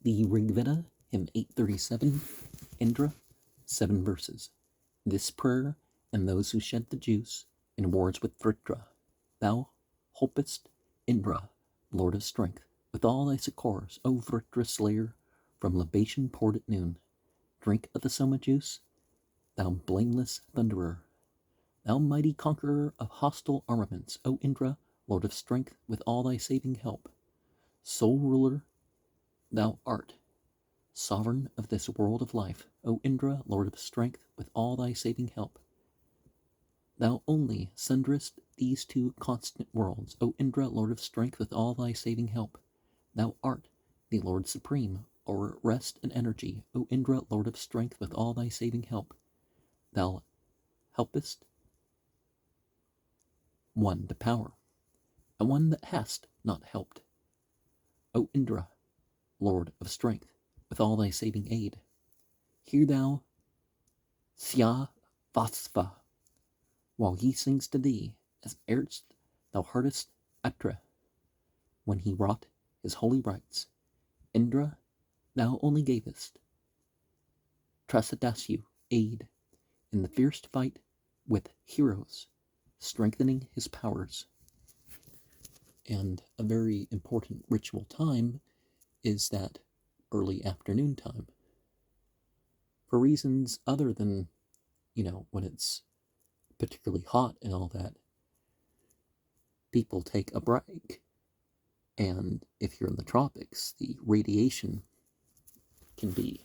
The Rigveda, hymn 8.37, Indra, 7 verses. This prayer and those who shed the juice in wars with Vritra. Thou holpest Indra, Lord of strength, with all thy succours, O Vritra slayer, from libation poured at noon. Drink of the soma juice, thou blameless thunderer. Thou mighty conqueror of hostile armaments, O Indra, Lord of strength, with all thy saving help. Sole ruler thou art, sovereign of this world of life, O Indra, Lord of strength, with all thy saving help. Thou only sunderest these two constant worlds, O Indra, Lord of strength, with all thy saving help. Thou art the Lord supreme, o'er rest and energy, O Indra, Lord of strength, with all thy saving help. Thou helpest one to power, and one that hast not helped, O Indra, Lord of strength, with all thy saving aid. Hear thou Sya Vasva, while he sings to thee, as erst thou heardest Atra, when he wrought his holy rites. Indra, thou only gavest Trasadasyu aid in the fierce fight with heroes, strengthening his powers. And a very important ritual time is that early afternoon time. For reasons other than, when it's particularly hot and all that, people take a break. And if you're in the tropics, the radiation can be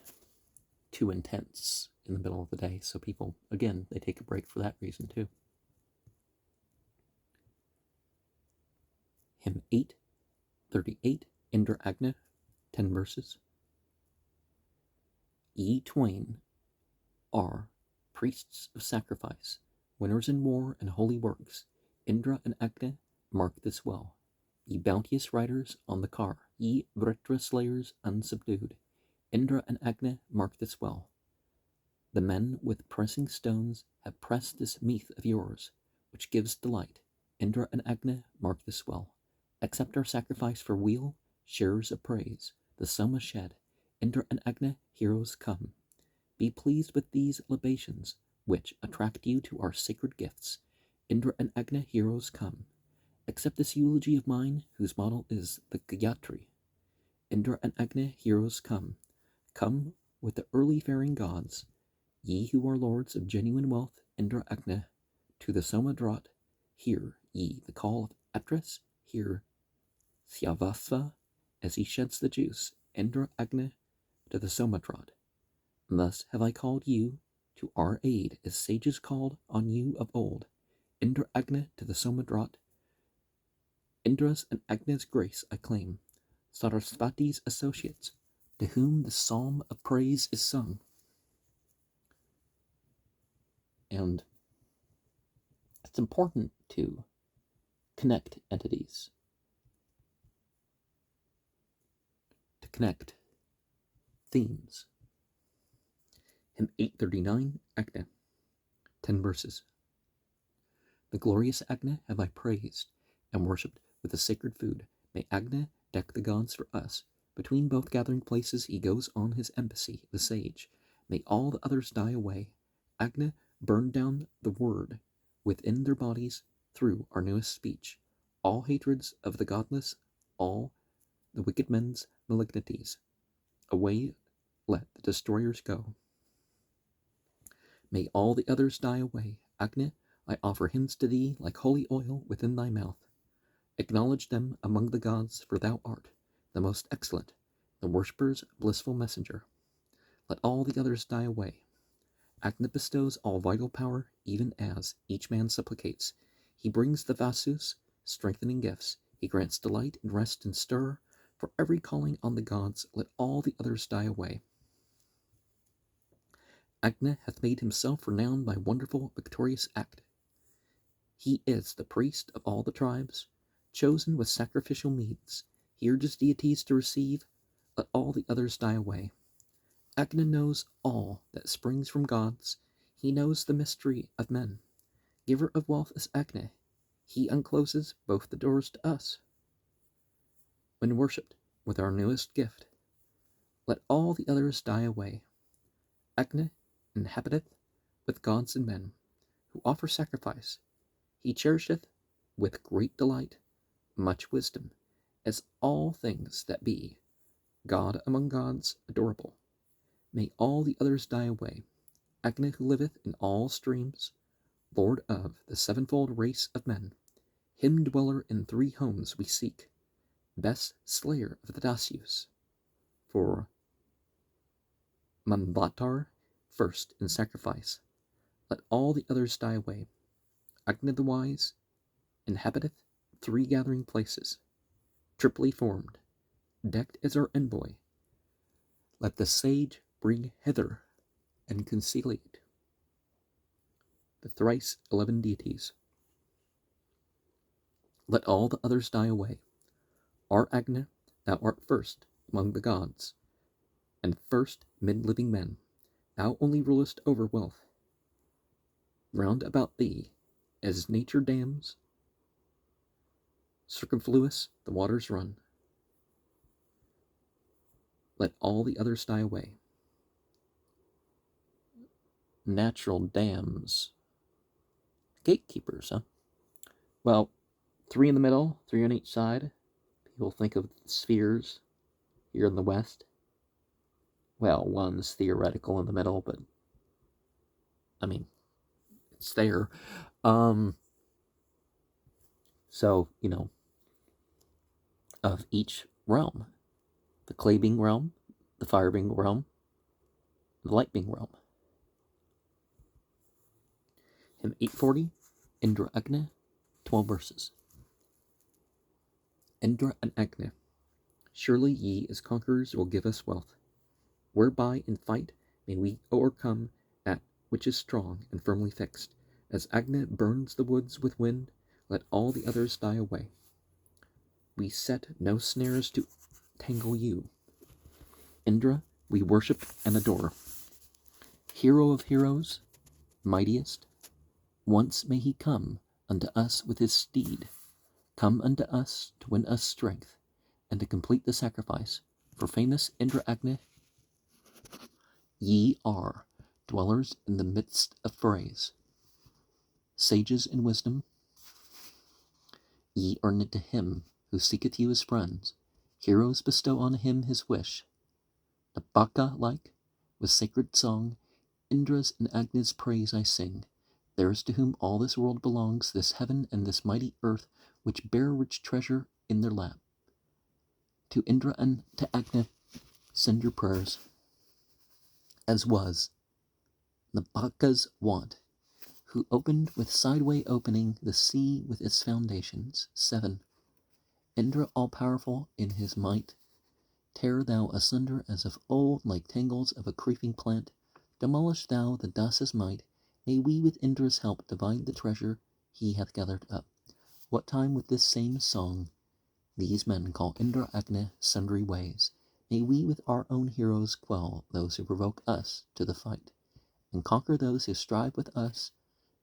too intense in the middle of the day. So people, again, they take a break for that reason too. Hymn 8.38, Indra Agna, 10 verses. Ye twain are priests of sacrifice, winners in war and holy works. Indra and Agna, mark this well. Ye bounteous riders on the car, ye Vritra slayers unsubdued. Indra and Agna, mark this well. The men with pressing stones have pressed this meath of yours, which gives delight. Indra and Agna, mark this well. Accept our sacrifice for weal, sharers of praise. The soma shed. Indra and Agna, heroes come. Be pleased with these libations, which attract you to our sacred gifts. Indra and Agna, heroes come. Accept this eulogy of mine, whose model is the Gayatri. Indra and Agna, heroes come. Come with the early faring gods, ye who are lords of genuine wealth. Indra Agna, to the soma draught, hear ye the call of Atras, hear Syavasva as he sheds the juice. Indra Agna, to the soma draught. Thus have I called you to our aid, as sages called on you of old. Indra Agna, to the soma draught. Indra's and Agna's grace I claim, Sarasvati's associates, to whom the psalm of praise is sung. And it's important to connect entities, to connect themes. Hymn 8.39, Agna, 10 verses. The glorious Agna have I praised and worshipped with the sacred food. May Agna deck the gods for us. Between both gathering places he goes on his embassy, the sage. May all the others die away. Agna burn down the word within their bodies through our newest speech. All hatreds of the godless, all the wicked men's malignities. Away let the destroyers go. May all the others die away. Agna, I offer hymns to thee like holy oil within thy mouth. Acknowledge them among the gods, for thou art the most excellent, the worshipper's blissful messenger. Let all the others die away. Agna bestows all vital power, even as each man supplicates. He brings the Vasus, strengthening gifts. He grants delight and rest and stir. For every calling on the gods, let all the others die away. Agna hath made himself renowned by wonderful, victorious act. He is the priest of all the tribes, chosen with sacrificial means. He urges deities to receive, let all the others die away. Agna knows all that springs from gods. He knows the mystery of men. Giver of wealth is Agna. He uncloses both the doors to us. When worshipped with our newest gift, let all the others die away. Agni inhabiteth with gods and men, who offer sacrifice. He cherisheth with great delight much wisdom, as all things that be, God among gods, adorable. May all the others die away. Agni who liveth in all streams, Lord of the sevenfold race of men, him dweller in 3 homes we seek, best slayer of the Dasyus. For Manvatar first in sacrifice, let all the others die away. Agni the wise inhabiteth 3 gathering places, triply formed, decked as our envoy. Let the sage bring hither and conciliate the thrice 11 deities. Let all the others die away. Our Agni, thou art first among the gods, and first mid living men. Thou only rulest over wealth. Round about thee, as nature dams, circumfluous the waters run. Let all the others die away. Natural dams. Gatekeepers, huh? Well, 3 in the middle, 3 on each side. People think of spheres here in the West. Well, one's theoretical in the middle, but I mean, it's there. So, of each realm, the clay being realm, the fire being realm, the light being realm. Hymn 840, Indra Agni, 12 verses. Indra and Agni, surely ye as conquerors will give us wealth, whereby in fight may we overcome that which is strong and firmly fixed. As Agni burns the woods with wind, let all the others die away. We set no snares to tangle you. Indra we worship and adore. Hero of heroes, mightiest, once may he come unto us with his steed, come unto us to win us strength, and to complete the sacrifice. For famous Indra Agni, ye are dwellers in the midst of frays, sages in wisdom. Ye are knit to him who seeketh you as friends. Heroes bestow on him his wish. The Baka-like, with sacred song, Indra's and Agni's praise I sing. Theirs to whom all this world belongs, this heaven and this mighty earth, which bear rich treasure in their lap. To Indra and to Agni send your prayers, as was the Baka's wont, who opened with sideway opening the sea with its foundations. 7. Indra all-powerful in his might, tear thou asunder as of old like tangles of a creeping plant. Demolish thou the Dasa's might. May we with Indra's help divide the treasure he hath gathered up. What time with this same song these men call Indra Agni sundry ways. May we with our own heroes quell those who provoke us to the fight, and conquer those who strive with us.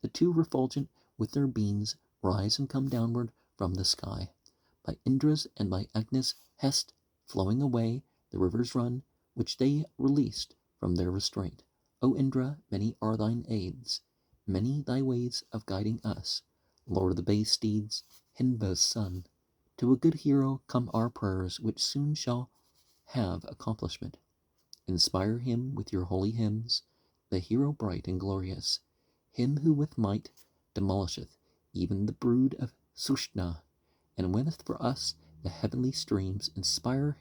The 2 refulgent with their beams rise and come downward from the sky. By Indra's and by Agni's hest flowing away, the rivers run, which they released from their restraint. O Indra, many are thine aids, many thy ways of guiding us. Lord of the bay steeds, Hinva's son, to a good hero come our prayers, which soon shall have accomplishment. Inspire him with your holy hymns, the hero bright and glorious, him who with might demolisheth even the brood of Sushna, and winneth for us the heavenly streams. Inspire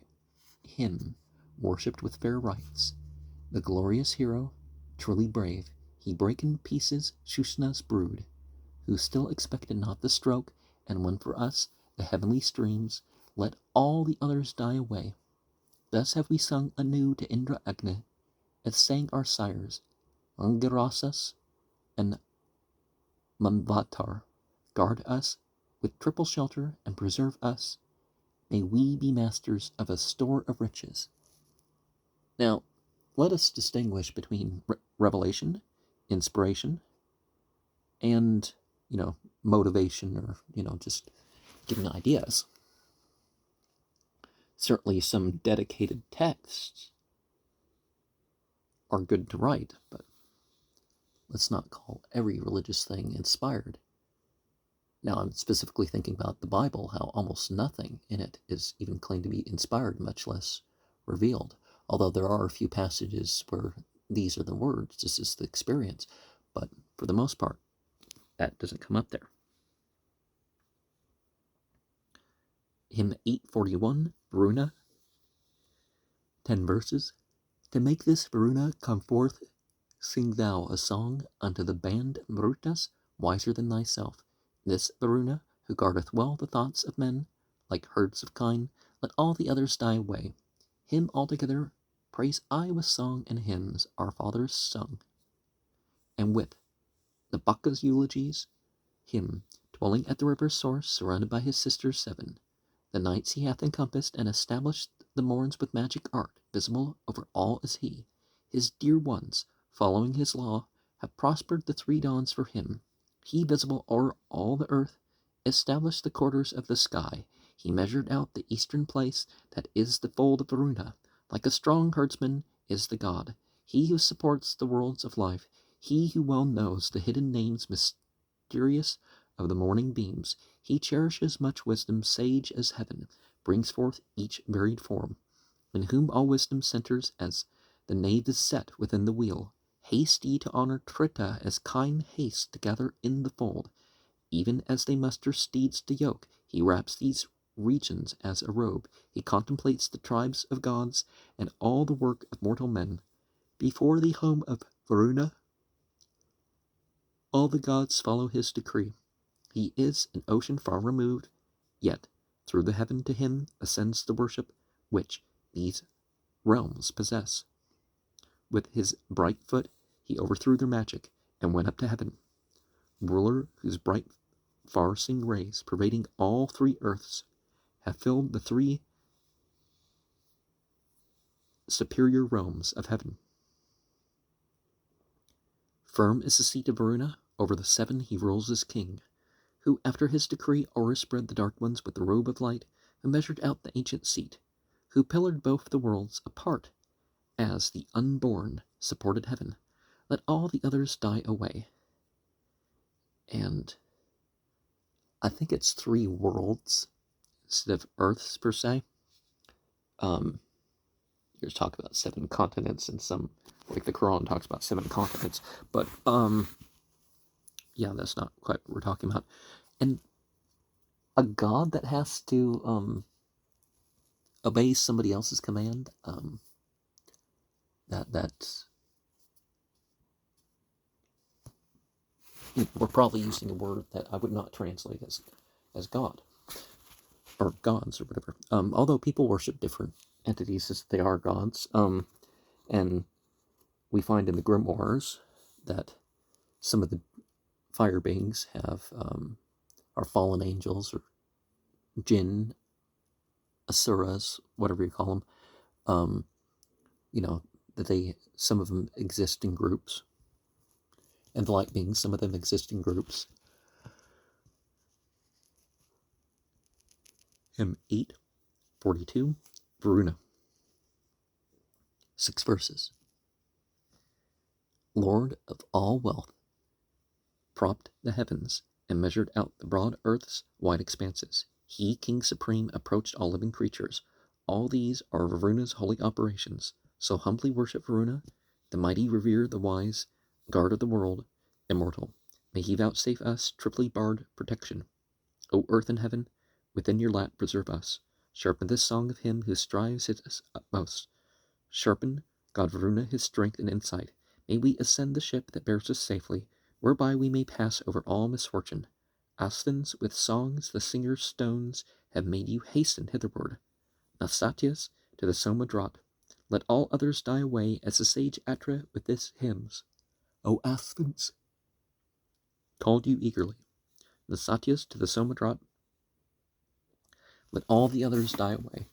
him, worshipped with fair rites, the glorious hero, truly brave. He brake in pieces Shushna's brood, who still expected not the stroke, and won for us the heavenly streams. Let all the others die away. Thus have we sung anew to Indra Agni, as sang our sires, Angirasas and Manvatar. Guard us with triple shelter and preserve us. May we be masters of a store of riches. Now, let us distinguish between revelation, inspiration, and, motivation, or, just giving ideas. Certainly some dedicated texts are good to write, but let's not call every religious thing inspired. Now, I'm specifically thinking about the Bible, how almost nothing in it is even claimed to be inspired, much less revealed. Although there are a few passages where these are the words, this is the experience, but for the most part, that doesn't come up there. Hymn 841, Varuna, 10 verses. To make this Varuna come forth, sing thou a song unto the band Marutas, wiser than thyself. This Varuna, who guardeth well the thoughts of men, like herds of kine, let all the others die away. Him altogether praise I with song and hymns our fathers sung. And with the Baccha's eulogies, him, dwelling at the river's source, surrounded by his sisters 7. The nights he hath encompassed and established the morns with magic art, visible over all as he. His dear ones, following his law, have prospered the 3 dawns for him. He, visible o'er all the earth, established the quarters of the sky. He measured out the eastern place, that is the fold of Varuna. Like a strong herdsman is the god, he who supports the worlds of life, he who well knows the hidden names mysterious of the morning beams. He cherishes much wisdom, sage as heaven, brings forth each varied form, in whom all wisdom centers as the nave is set within the wheel. Haste ye to honor Trita as kine haste to gather in the fold. Even as they muster steeds to yoke, he wraps these regions as a robe. He contemplates the tribes of gods and all the work of mortal men. Before the home of Varuna, all the gods follow his decree. He is an ocean far removed, yet through the heaven to him ascends the worship which these realms possess. With his bright foot he overthrew their magic and went up to heaven. Ruler whose bright far-seeing rays, pervading all 3 earths, have filled the 3 superior realms of heaven. Firm is the seat of Varuna, over the 7 he rules as king, who after his decree o'erspread the dark ones with the robe of light, who measured out the ancient seat, who pillared both the worlds apart, as the unborn supported heaven. Let all the others die away. And I think it's 3 worlds instead of earths per se. You're talking about 7 continents, and some, like the Quran talks about 7 continents, but yeah, that's not quite what we're talking about. And a god that has to obey somebody else's command, that's we're probably using a word that I would not translate as God or gods or whatever. Although people worship different entities as they are gods, and we find in the grimoires that some of the fire beings have are fallen angels or jinn, asuras, whatever you call them. That some of them exist in groups, and the light beings, some of them exist in groups. Hymn 8.42, Varuna. 6 verses. Lord of all wealth, propped the heavens and measured out the broad earth's wide expanses. He, King Supreme, approached all living creatures. All these are Varuna's holy operations. So humbly worship Varuna, the mighty revere the wise, guard of the world, immortal. May he vouchsafe us triply barred protection. O earth and heaven, within your lap preserve us. Sharpen this song of him who strives his utmost. Sharpen, God Varuna, his strength and insight. May we ascend the ship that bears us safely, whereby we may pass over all misfortune. Asthens, with songs the singer's stones have made you hasten hitherward. Nasatyas, to the Soma draught. Let all others die away, as the sage Atra with this hymns. O Asthens, called you eagerly. Nasatyas, to the Soma draught. Let all the others die away.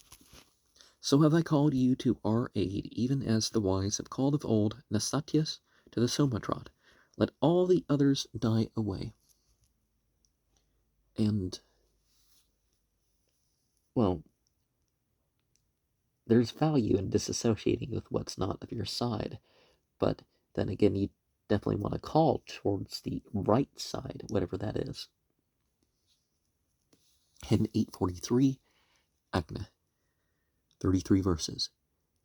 So have I called you to our aid, even as the wise have called of old, Nasatyas, to the Soma draught. Let all the others die away. And, well, there's value in disassociating with what's not of your side. but then again, you definitely want to call towards the right side, whatever that is. Hymn 843, Agna, 33 verses.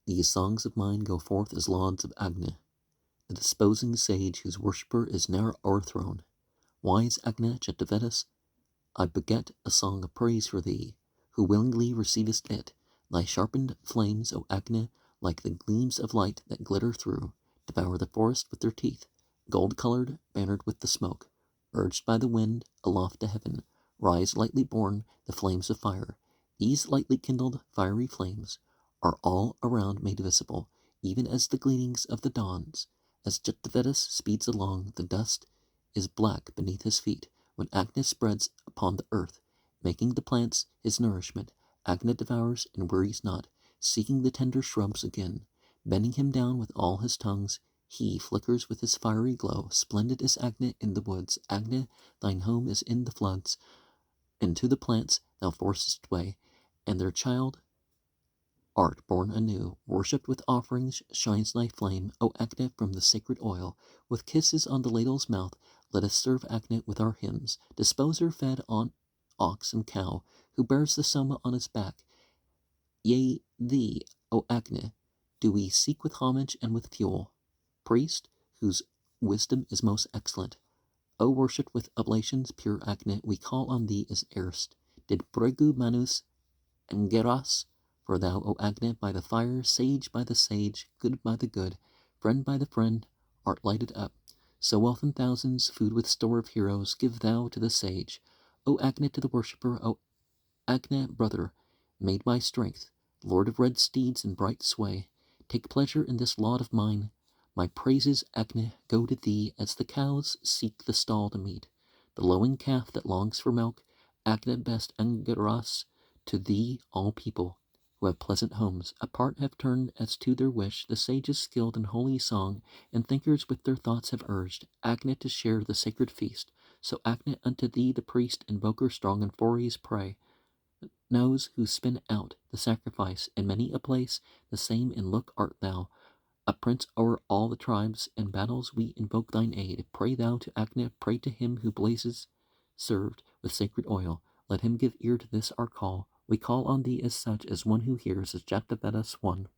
These songs of mine go forth as lauds of Agna, the disposing sage whose worshipper is ne'er o'erthrown. Wise Agna Vedas, I beget a song of praise for thee, who willingly receivest it. Thy sharpened flames, O Agna, like the gleams of light that glitter through, devour the forest with their teeth, gold-colored, bannered with the smoke. Urged by the wind, aloft to heaven, rise lightly borne the flames of fire. These lightly kindled, fiery flames are all around made visible, even as the gleamings of the dawns. As Jetavedas speeds along, the dust is black beneath his feet, when Agna spreads upon the earth, making the plants his nourishment. Agna devours and wearies not, seeking the tender shrubs again. Bending him down with all his tongues, he flickers with his fiery glow. Splendid is Agna in the woods. Agna, thine home is in the floods. And to the plants thou forcest way, and their child art born anew. Worshipped with offerings shines thy flame, O Agna, from the sacred oil. With kisses on the ladle's mouth, let us serve Agna with our hymns. Disposer fed on ox and cow, who bears the soma on his back. Yea, thee, O Agna, do we seek with homage and with fuel. Priest, whose wisdom is most excellent, O worshipped with oblations, pure Agna, we call on thee as erst did Bregu Manus and Geras. For thou, O Agna, by the fire, sage by the sage, good by the good, friend by the friend, art lighted up. So wealth in thousands, food with store of heroes, give thou to the sage. O Agna to the worshipper, O Agna, brother, made by strength, lord of red steeds and bright sway, take pleasure in this laud of mine. My praises, Agna, go to thee, as the cows seek the stall to meet. The lowing calf that longs for milk, Agna best Angeras, to thee all people who have pleasant homes apart have turned as to their wish. The sages skilled in holy song and thinkers with their thoughts have urged Agna to share the sacred feast. So Agna, unto thee the priest, invoker strong and forays pray, knows who spin out the sacrifice in many a place. The same in look art thou, a prince o'er all the tribes. In battles we invoke thine aid. Pray thou to Agna, pray to him who blazes served with sacred oil. Let him give ear to this our call. We call on thee as such, as one who hears, as Jatavedas 1.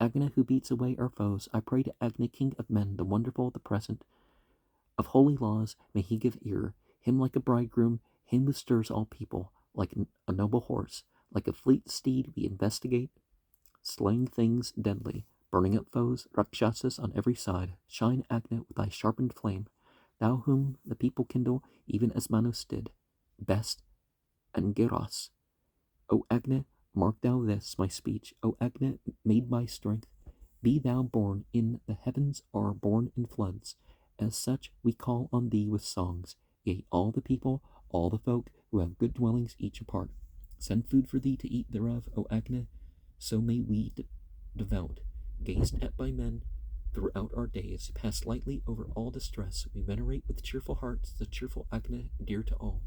Agna, who beats away our foes, I pray to Agna, king of men, the wonderful, the present, of holy laws, may he give ear. Him like a bridegroom, him who stirs all people, like a noble horse, like a fleet steed we investigate, slaying things deadly, burning up foes, rakshasas on every side. Shine, Agna, with thy sharpened flame, thou whom the people kindle, even as Manus did, best and Geras. O Agna, mark thou this, my speech. O Agna, made by strength, be thou born in the heavens, are born in floods. As such we call on thee with songs. Yea, all the people, all the folk who have good dwellings each apart, send food for thee to eat thereof, O Agna. So may we, devout, gazed at by men throughout our days, pass lightly over all distress. We venerate with cheerful hearts the cheerful Agna, dear to all.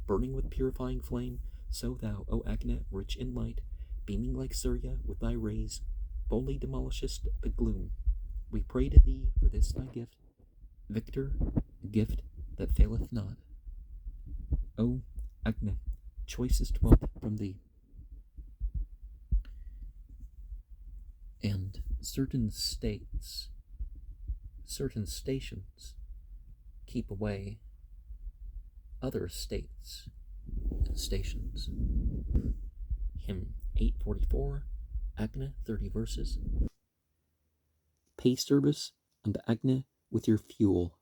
Burning with purifying flame, so thou, O Agna, rich in light, beaming like Surya with thy rays, boldly demolishest the gloom. We pray to thee for this thy gift, victor, gift that faileth not. O Agna, choicest wealth from thee. And certain states, certain stations, keep away other states and stations. Hymn 844, Agna, 30 verses. Pay service unto Agna with your fuel.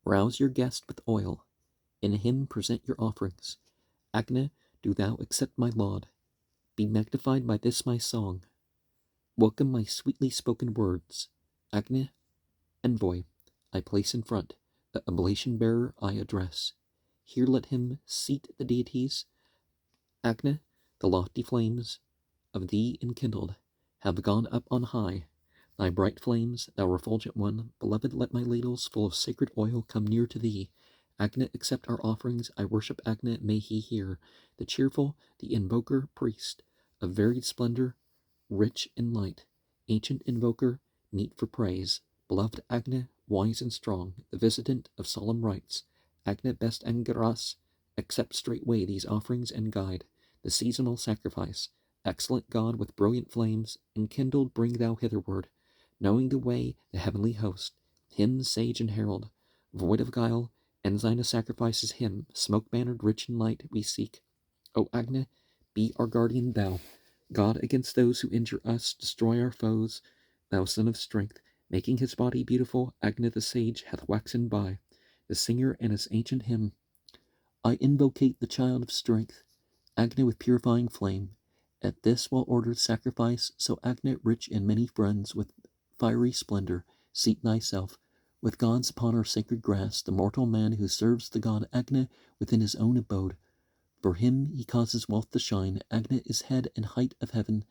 Rouse your guest with oil. In him present your offerings. Agna, do thou accept my laud. Be magnified by this my song. Welcome my sweetly spoken words. Agna, envoy, I place in front. The oblation bearer I address. Here let him seat the deities. Agna, the lofty flames of thee enkindled have gone up on high. Thy bright flames, thou refulgent one, beloved, let my ladles full of sacred oil come near to thee. Agna, accept our offerings. I worship Agna, may he hear. The cheerful, the invoker, priest, of varied splendor, rich in light, ancient invoker, meet for praise. Beloved Agne, wise and strong, the visitant of solemn rites, Agne best Angeras, accept straightway these offerings and guide the seasonal sacrifice. Excellent God, with brilliant flames enkindled, bring thou hitherward, knowing the way, the heavenly host, him sage and herald, void of guile, ensign of sacrifices, him, smoke-bannered, rich in light, we seek. O Agne, be our guardian thou, God against those who injure us, destroy our foes, thou son of strength, making his body beautiful, Agne the sage hath waxen by, the singer and his ancient hymn. I invocate the child of strength, Agne with purifying flame, at this well-ordered sacrifice, so Agne, rich in many friends, with fiery splendor, seat thyself, with gods upon our sacred grass, the mortal man who serves the god Agne within his own abode. For him he causes wealth to shine, Agne is head and height of heaven,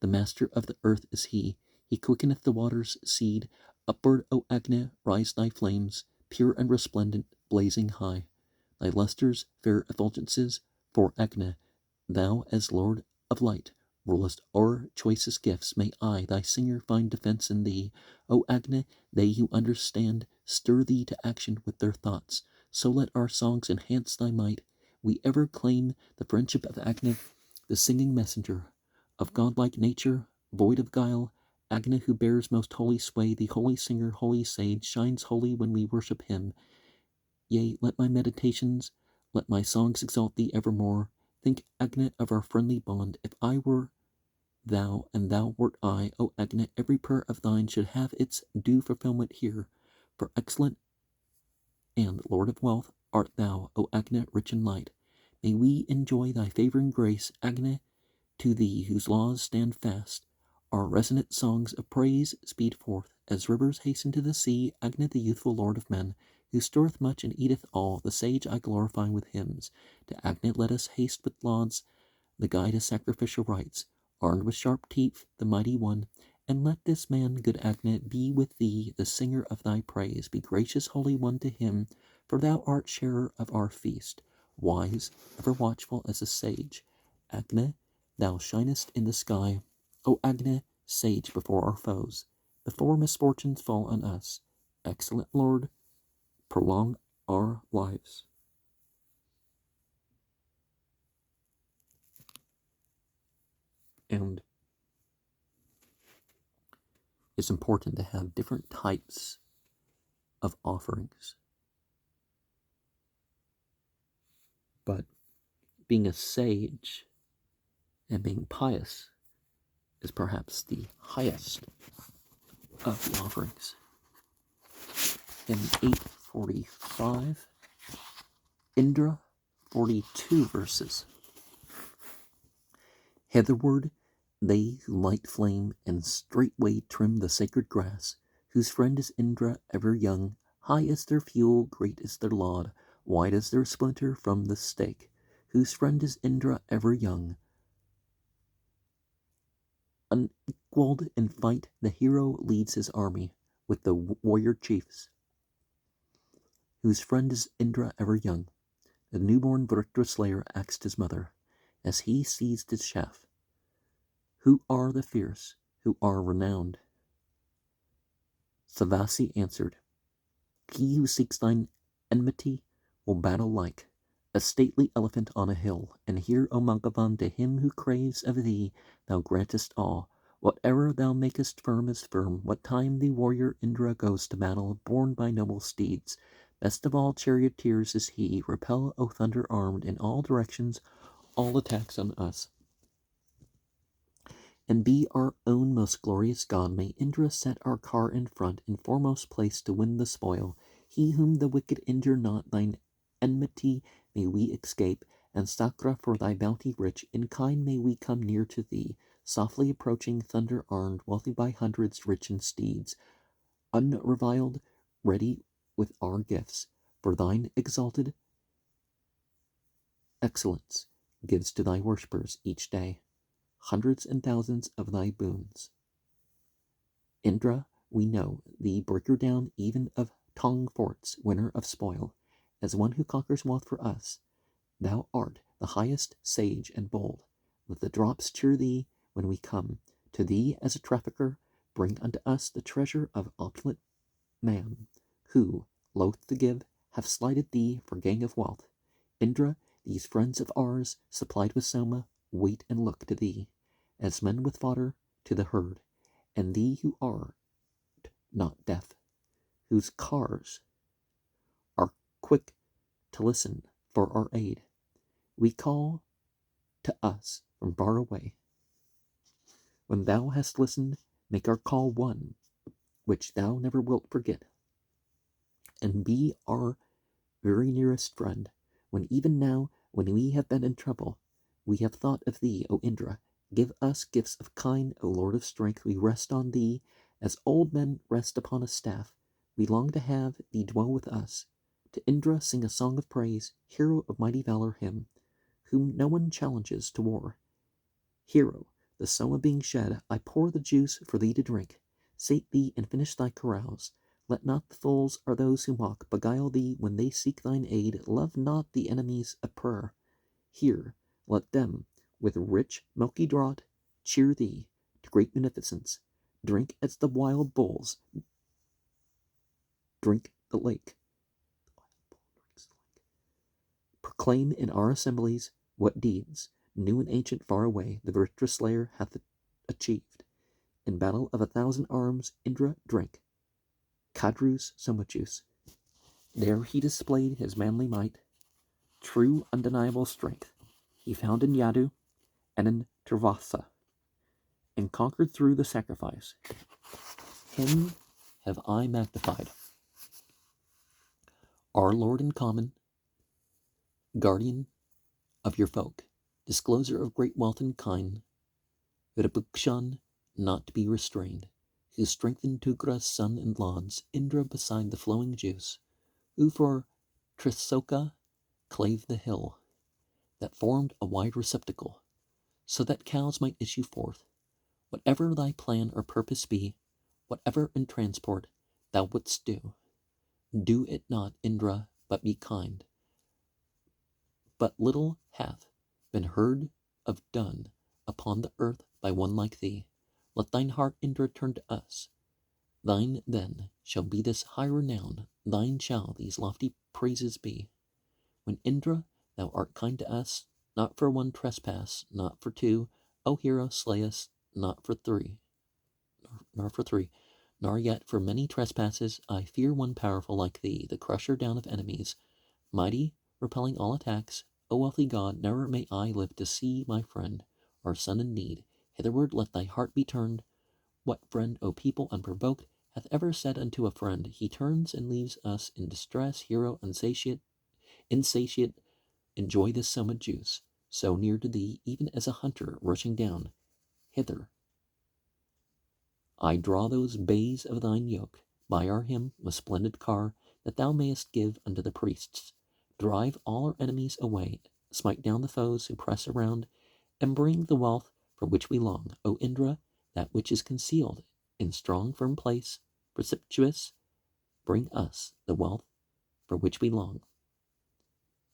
the master of the earth is he quickeneth the waters' seed. Upward, O Agne, rise thy flames, pure and resplendent, blazing high. Thy lustres, fair effulgences, for Agne, thou as Lord of light, rulest o'er choicest gifts. May I, thy singer, find defense in thee. O Agne, they who understand stir thee to action with their thoughts. So let our songs enhance thy might. We ever claim the friendship of Agne, the singing messenger of godlike nature, void of guile. Agne, who bears most holy sway, the holy singer, holy sage, shines holy when we worship him. Yea, let my meditations, let my songs exalt thee evermore. Think, Agne, of our friendly bond. If I were thou, and thou wert I, O Agne, every prayer of thine should have its due fulfillment here. For excellent and Lord of wealth art thou, O Agne, rich in light. May we enjoy thy favoring grace, Agne, to thee whose laws stand fast. Our resonant songs of praise speed forth, as rivers hasten to the sea. Agne, the youthful lord of men, who storeth much and eateth all, the sage I glorify with hymns. To Agne let us haste with lauds, the guide of sacrificial rites, armed with sharp teeth, the mighty one. And let this man, good Agne, be with thee, the singer of thy praise. Be gracious, Holy One, to him, for thou art sharer of our feast, wise, ever watchful as a sage. Agne, thou shinest in the sky. O Agne, sage before our foes, before misfortunes fall on us. Excellent Lord, prolong our lives. And it's important to have different types of offerings. But being a sage and being pious is perhaps the highest of the offerings. In 8:45, Indra, 42 verses. Hitherward, they who light flame and straightway trim the sacred grass, whose friend is Indra, ever young, high is their fuel, great is their laud, wide is their splinter from the stake, whose friend is Indra, ever young. Unequalled in fight, the hero leads his army with the warrior chiefs, whose friend is Indra, ever young. The newborn Vritra slayer axed his mother, as he seized his shaft. Who are the fierce, who are renowned? Savasi answered, he who seeks thine enmity will battle like a stately elephant on a hill. And here, O Magavan, to him who craves of thee, thou grantest all. Whatever thou makest firm is firm. What time the warrior Indra goes to battle, borne by noble steeds, best of all charioteers is he. Repel, O thunder armed, in all directions all attacks on us, and be our own most glorious God. May Indra set our car in front, in foremost place to win the spoil. He whom the wicked injure not, thine enmity may we escape, and Sakra, for thy bounty rich, in kind may we come near to thee, softly approaching, thunder armed, wealthy by hundreds, rich in steeds, unreviled, ready with our gifts, for thine exalted excellence gives to thy worshippers each day hundreds and thousands of thy boons. Indra, we know thee, breaker down even of Tong forts, winner of spoil, as one who conquers wealth for us. Thou art the highest, sage and bold. Let the drops cheer thee when we come to thee as a trafficker. Bring unto us the treasure of opulent man, who, loath to give, have slighted thee for gain of wealth. Indra, these friends of ours, supplied with Soma, wait and look to thee, as men with fodder to the herd, and thee who art not deaf, whose cars are quick to listen for our aid. We call to us from far away. When thou hast listened, make our call one, which thou never wilt forget, and be our very nearest friend, when even now, when we have been in trouble, we have thought of thee, O Indra. Give us gifts of kind, O Lord of strength. We rest on thee, as old men rest upon a staff. We long to have thee dwell with us. To Indra sing a song of praise, hero of mighty valor, him whom no one challenges to war. Hero, the soma being shed, I pour the juice for thee to drink. Sate thee and finish thy carouse. Let not the fools or those who mock beguile thee when they seek thine aid. Love not the enemies of prayer. Here, let them, with rich milky draught, cheer thee to great munificence. Drink as the wild bulls drink the lake. Proclaim in our assemblies what deeds, new and ancient far away, the virtuous slayer hath achieved. In battle of 1,000 arms, Indra drank Kadru's soma juice. There he displayed his manly might, true undeniable strength. He found in Yadu and in Turvasa, and conquered through the sacrifice. Him have I magnified. Our Lord in common, guardian of your folk, discloser of great wealth and kind, Virabukshan, not to be restrained, who strengthened Tugra's son and lawns, Indra beside the flowing juice, who for Trisoka clave the hill, that formed a wide receptacle, so that cows might issue forth. Whatever thy plan or purpose be, whatever in transport thou wouldst do it not, Indra, but be kind. But little hath been heard of done upon the earth by one like thee. Let thine heart, Indra, turn to us. Thine then shall be this high renown, thine shall these lofty praises be. When Indra, thou art kind to us, not for one trespass, not for two, O hero, slay us, not for three, nor yet for many trespasses. I fear one powerful like thee, the crusher down of enemies, mighty, repelling all attacks. O wealthy God, never may I live to see my friend, our son in need. Hitherward let thy heart be turned. What friend, O people unprovoked, hath ever said unto a friend, he turns and leaves us in distress? Hero, insatiate, enjoy this soma juice, so near to thee, even as a hunter rushing down hither. I draw those bays of thine yoke by our hymn, a splendid car, that thou mayest give unto the priests. Drive all our enemies away, smite down the foes who press around, and bring the wealth for which we long. O Indra, that which is concealed in strong firm place, precipitous, bring us the wealth for which we long.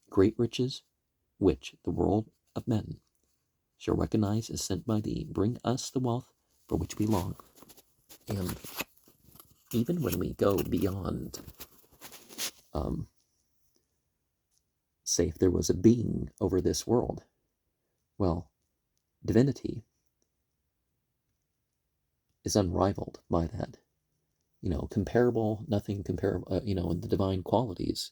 Great riches, which the world of men shall recognize as sent by thee, bring us the wealth for which we long. And even when we go beyond, say if there was a being over this world, well, divinity is unrivaled by that. Comparable, nothing comparable, the divine qualities,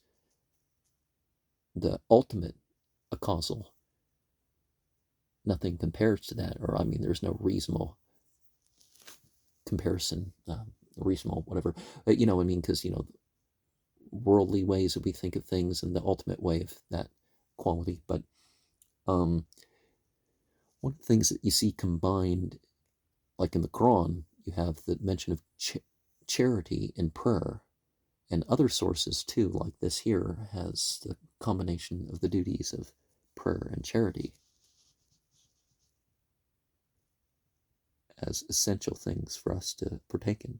the ultimate causal, nothing compares to that, or there's no reasonable comparison, reasonable, whatever, because, worldly ways that we think of things and the ultimate way of that quality. But one of the things that you see combined, like in the Quran, you have the mention of charity and prayer, and other sources too, like this here, has the combination of the duties of prayer and charity as essential things for us to partake in.